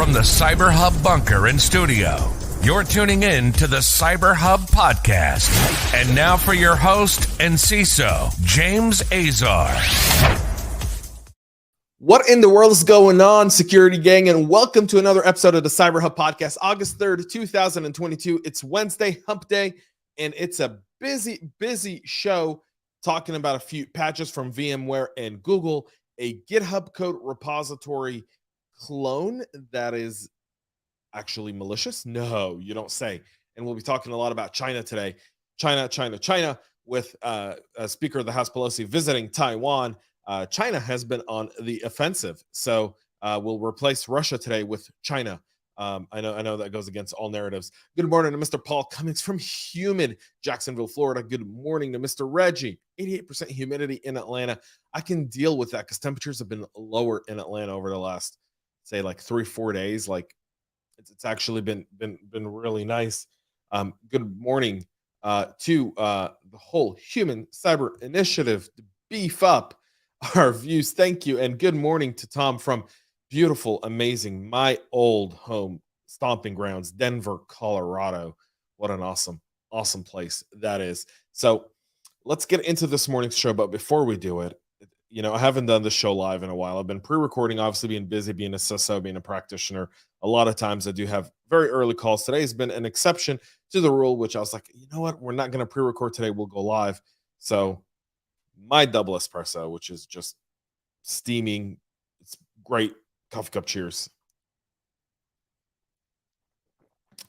from the CyberHub bunker and studio, you're tuning in to the CyberHub Podcast. And now for your host and CISO, James Azar. What in the world is going on, security gang? And welcome to another episode of the CyberHub Podcast, August 3rd, 2022. It's Wednesday, hump day, and it's a busy show talking about a few patches from VMware and Google, a GitHub code repository clone that is actually malicious. No, you don't say. And we'll be talking a lot about China today. China, with Speaker of the House Pelosi visiting Taiwan. China has been on the offensive. So we'll replace Russia today with China. I know that goes against all narratives. Good morning to Mr. Paul Cummings from humid Jacksonville, Florida. Good morning to Mr. Reggie. 88% humidity in Atlanta. I can deal with that because temperatures have been lower in Atlanta over the last, say, like 3-4 days. Like it's actually been really nice. Good morning to the whole Human Cyber Initiative to beef up our views. Thank you. And good morning to Tom from beautiful, amazing, my old home stomping grounds, Denver, Colorado. What an awesome place that is. So let's get into this morning's show. But before we do it, I haven't done the show live in a while. I've been pre-recording, obviously being busy, being a CISO, being a practitioner. A lot of times I do have very early calls. Today has been an exception to the rule, which I was like, you know what? We're not going to pre-record today. We'll go live. So my double espresso, which is just steaming. It's great. Coffee cup cheers.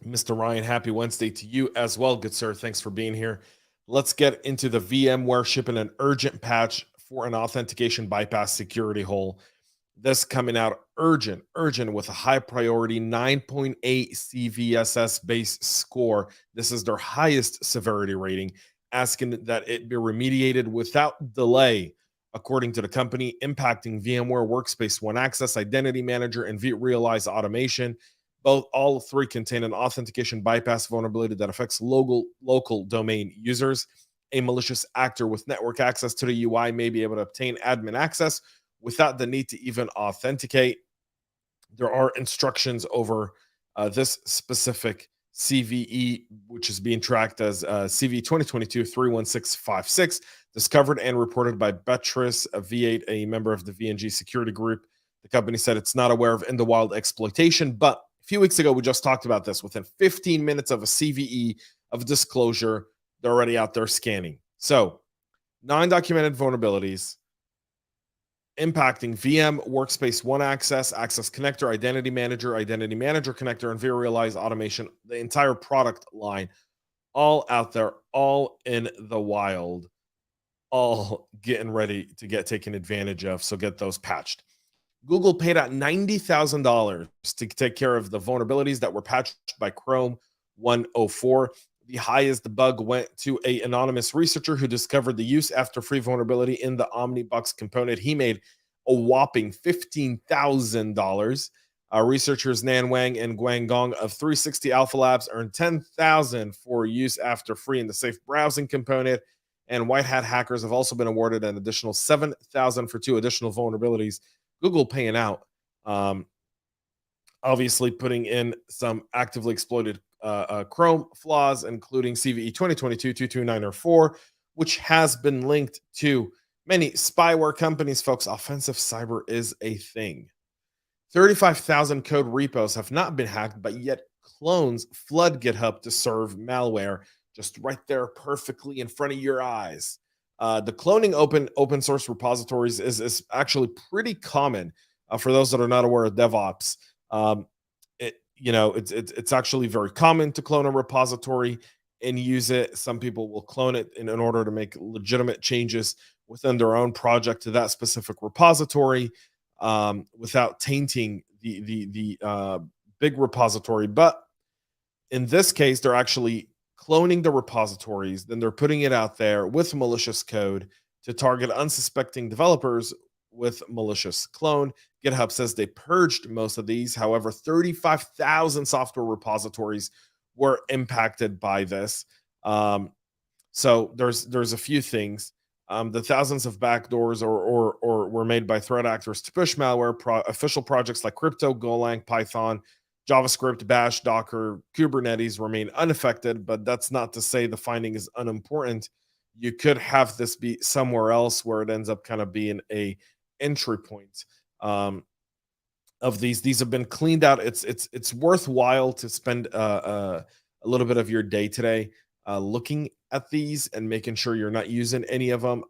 Mr. Ryan, happy Wednesday to you as well. Good sir. Thanks for being here. Let's get into the VMware shipping an urgent patch for an authentication bypass security hole. This coming out urgent with a high priority 9.8 CVSS base score. This is their highest severity rating, asking that it be remediated without delay, according to the company, impacting VMware Workspace ONE Access, Identity Manager, and vRealize Automation. All three contain an authentication bypass vulnerability that affects local domain users. A malicious actor with network access to the UI may be able to obtain admin access without the need to even authenticate. There are instructions over this specific CVE, which is being tracked as CV 2022-31656, discovered and reported by Betris V8, a member of the VNG security group. The company said it's not aware of in-the-wild exploitation, but a few weeks ago, we just talked about this. Within 15 minutes of a CVE of disclosure, they're already out there scanning. So, non-documented vulnerabilities impacting VM, Workspace ONE Access, Access Connector, Identity Manager Connector, and vRealize Automation, the entire product line, all out there, all in the wild, all getting ready to get taken advantage of. So get those patched. Google paid out $90,000 to take care of the vulnerabilities that were patched by Chrome 104. The highest bug went to an anonymous researcher who discovered the use after free vulnerability in the Omnibox component. He made a whopping $15,000. Researchers Nan Wang and Guang Gong of 360 Alpha Labs earned $10,000 for use after free in the safe browsing component. And White Hat hackers have also been awarded an additional $7,000 for 2 additional vulnerabilities. Google paying out, obviously putting in some actively exploited Chrome flaws, including CVE 2022-22904, which has been linked to many spyware companies. Folks, offensive cyber is a thing. 35,000 code repos have not been hacked, but yet clones flood GitHub to serve malware, just right there perfectly in front of your eyes. The cloning open source repositories is actually pretty common for those that are not aware of DevOps. It's actually very common to clone a repository and use it. Some people will clone it in order to make legitimate changes within their own project to that specific repository without tainting the big repository. But in this case, they're actually cloning the repositories, then they're putting it out there with malicious code to target unsuspecting developers with malicious clone. GitHub says they purged most of these. However, 35,000 software repositories were impacted by this. So there's a few things. The thousands of backdoors or were made by threat actors to push malware. Official projects like crypto, Golang, Python, JavaScript, Bash, Docker, Kubernetes remain unaffected, but that's not to say the finding is unimportant. You could have this be somewhere else where it ends up kind of being a entry point. Of these have been cleaned out. It's worthwhile to spend a little bit of your day today looking at these and making sure you're not using any of them.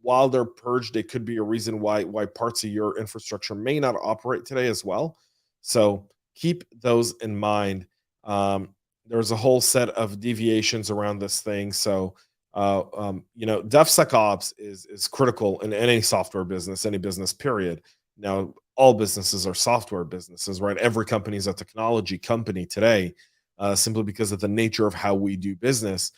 While they're purged, it could be a reason why parts of your infrastructure may not operate today as well. So keep those in mind. There's a whole set of deviations around this thing. So DevSecOps is critical in any software business, any business period. Now, all businesses are software businesses, right? Every company is a technology company today, simply because of the nature of how we do business.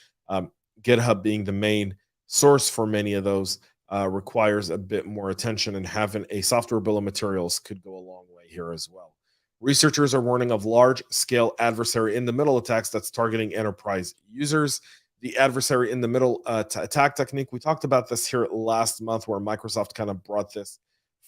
GitHub being the main source for many of those requires a bit more attention, and having a software bill of materials could go a long way here as well. Researchers are warning of large-scale adversary in the middle attacks that's targeting enterprise users. The adversary in the middle attack technique, we talked about this here last month, where Microsoft kind of brought this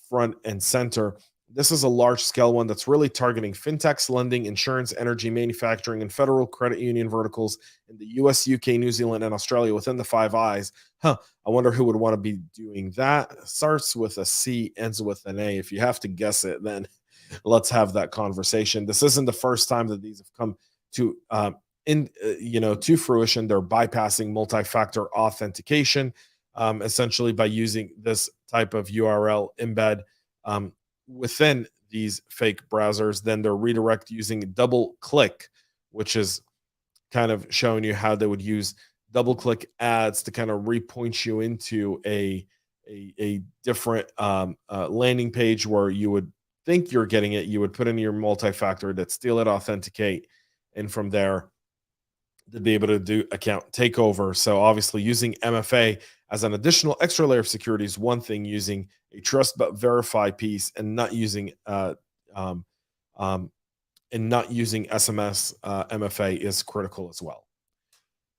front and center. This is a large-scale one that's really targeting fintechs, lending, insurance, energy, manufacturing, and federal credit union verticals in the US, UK, New Zealand, and Australia within the Five Eyes. I wonder who would want to be doing that. Starts with a C, ends with an A. If you have to guess it, then let's have that conversation. This isn't the first time that these have come to to fruition. They're bypassing multi-factor authentication, essentially by using this type of URL embed within these fake browsers. Then they're redirect using double click, which is kind of showing you how they would use double click ads to kind of repoint you into a different landing page where you would think you're getting it. You would put in your multi-factor, that steal it, authenticate, and from there to be able to do account takeover. So obviously using MFA as an additional extra layer of security is one thing. Using a trust but verify piece and not using SMS MFA is critical as well.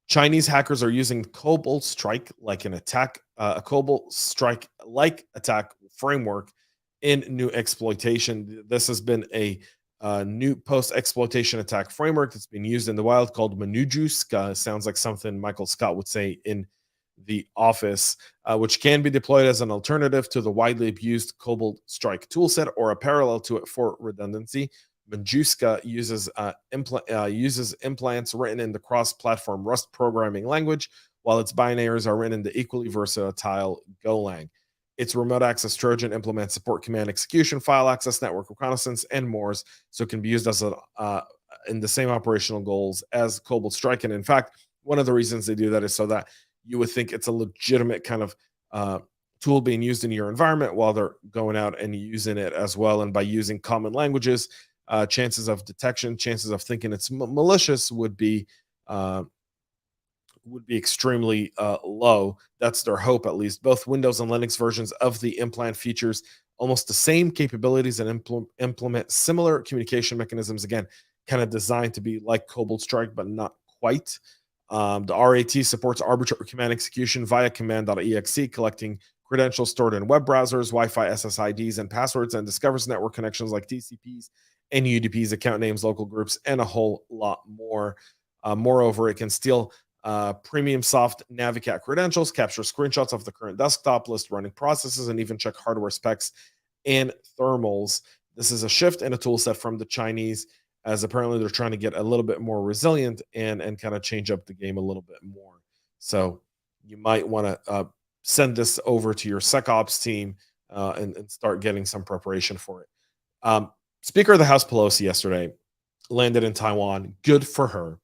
Chinese hackers are using Cobalt Strike-like a Cobalt Strike-like attack framework in new exploitation. This has been a new post-exploitation attack framework that's been used in the wild called Manujuska. Sounds like something Michael Scott would say in The Office, which can be deployed as an alternative to the widely abused Cobalt Strike toolset or a parallel to it for redundancy. Manujuska uses implants written in the cross-platform Rust programming language, while its binaries are written in the equally versatile Golang. Its remote access Trojan implements support command execution, file access, network reconnaissance, and more, so it can be used as in the same operational goals as Cobalt Strike. And in fact, one of the reasons they do that is so that you would think it's a legitimate kind of tool being used in your environment while they're going out and using it as well. And by using common languages, chances of detection, chances of thinking it's malicious would be extremely low. That's their hope, at least. Both Windows and Linux versions of the implant features almost the same capabilities and implement similar communication mechanisms, again, kind of designed to be like Cobalt Strike, but not quite. The RAT supports arbitrary command execution via command.exe, collecting credentials stored in web browsers, Wi-Fi SSIDs, and passwords, and discovers network connections like TCPs and UDPs, account names, local groups, and a whole lot more. Moreover, it can steal premium soft Navicat credentials, capture screenshots of the current desktop list, running processes, and even check hardware specs and thermals. This is a shift in a tool set from the Chinese, as apparently they're trying to get a little bit more resilient and kind of change up the game a little bit more. So you might want to send this over to your SecOps team and start getting some preparation for it. Speaker of the House Pelosi yesterday landed in Taiwan. Good for her.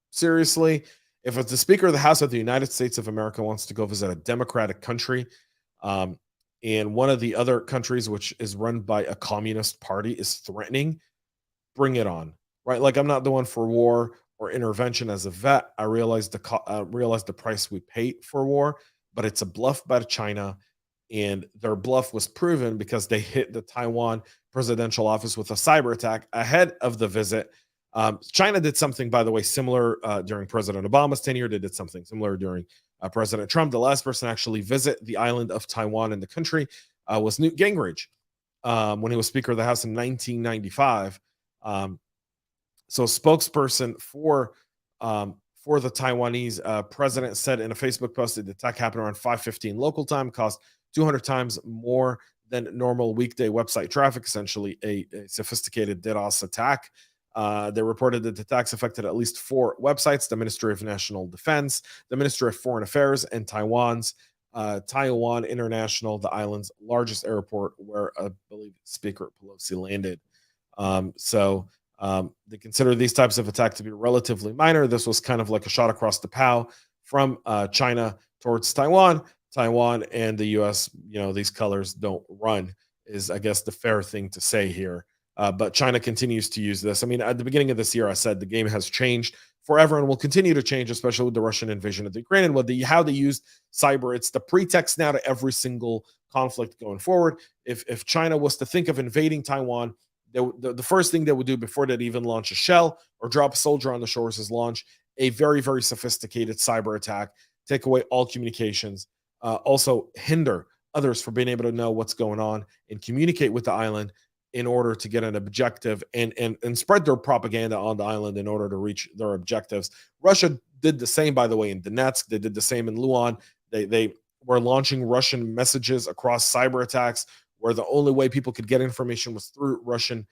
Seriously, if it's the Speaker of the House of the United States of America wants to go visit a democratic country, and one of the other countries which is run by a communist party is threatening, bring it on, right? Like, I'm not the one for war or intervention. As a vet, I realize the price we pay for war, but it's a bluff by China, and their bluff was proven because they hit the Taiwan presidential office with a cyber attack ahead of the visit. China did something, by the way, similar during President Obama's tenure. They did something similar during President Trump. The last person to actually visit the island of Taiwan in the country was Newt Gingrich when he was Speaker of the House in 1995. So a spokesperson for the Taiwanese president said in a Facebook post that the attack happened around 5:15 local time, cost 200 times more than normal weekday website traffic, essentially a sophisticated DDoS attack. They reported that the attacks affected at least 4 websites: the Ministry of National Defense, the Ministry of Foreign Affairs, and Taiwan International, the island's largest airport, where I believe Speaker Pelosi landed. They consider these types of attacks to be relatively minor. This was kind of like a shot across the bow from China towards Taiwan. Taiwan and the U.S., these colors don't run, is, I guess, the fair thing to say here. But China continues to use this. I mean, at the beginning of this year, I said the game has changed forever and will continue to change, especially with the Russian invasion of the Ukraine and how they used cyber. It's the pretext now to every single conflict going forward. If China was to think of invading Taiwan, the first thing they would do before they'd even launch a shell or drop a soldier on the shores is launch a very, very sophisticated cyber attack, take away all communications, also hinder others from being able to know what's going on and communicate with the island in order to get an objective and spread their propaganda on the island in order to reach their objectives. Russia did the same, by the way, in Donetsk. They did the same in Luan. They were launching Russian messages across cyber attacks, where the only way people could get information was through Russian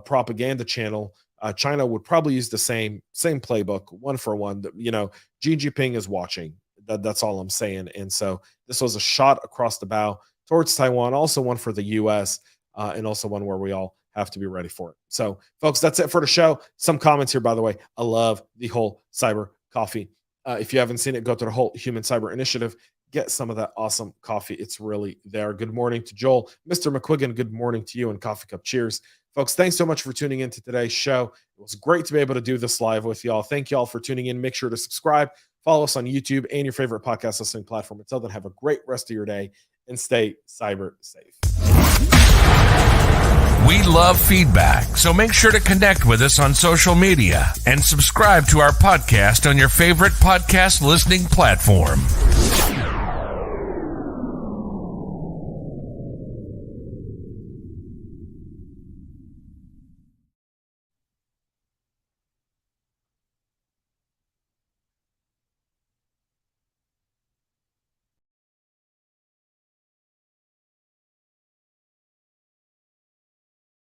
propaganda channel. China would probably use the same playbook, one for one. Xi Jinping is watching. That's all I'm saying. And so this was a shot across the bow towards Taiwan, also one for the U.S., and also one where we all have to be ready for it. So, folks, that's it for the show. Some comments here, by the way. I love the whole cyber coffee. If you haven't seen it, go to the whole Human Cyber Initiative. Get some of that awesome coffee. It's really there. Good morning to Joel. Mr. McQuiggan, good morning to you, and Coffee Cup cheers. Folks, thanks so much for tuning in to today's show. It was great to be able to do this live with y'all. Thank y'all for tuning in. Make sure to subscribe, follow us on YouTube and your favorite podcast listening platform. Until then, have a great rest of your day and stay cyber safe. We love feedback, so make sure to connect with us on social media and subscribe to our podcast on your favorite podcast listening platform.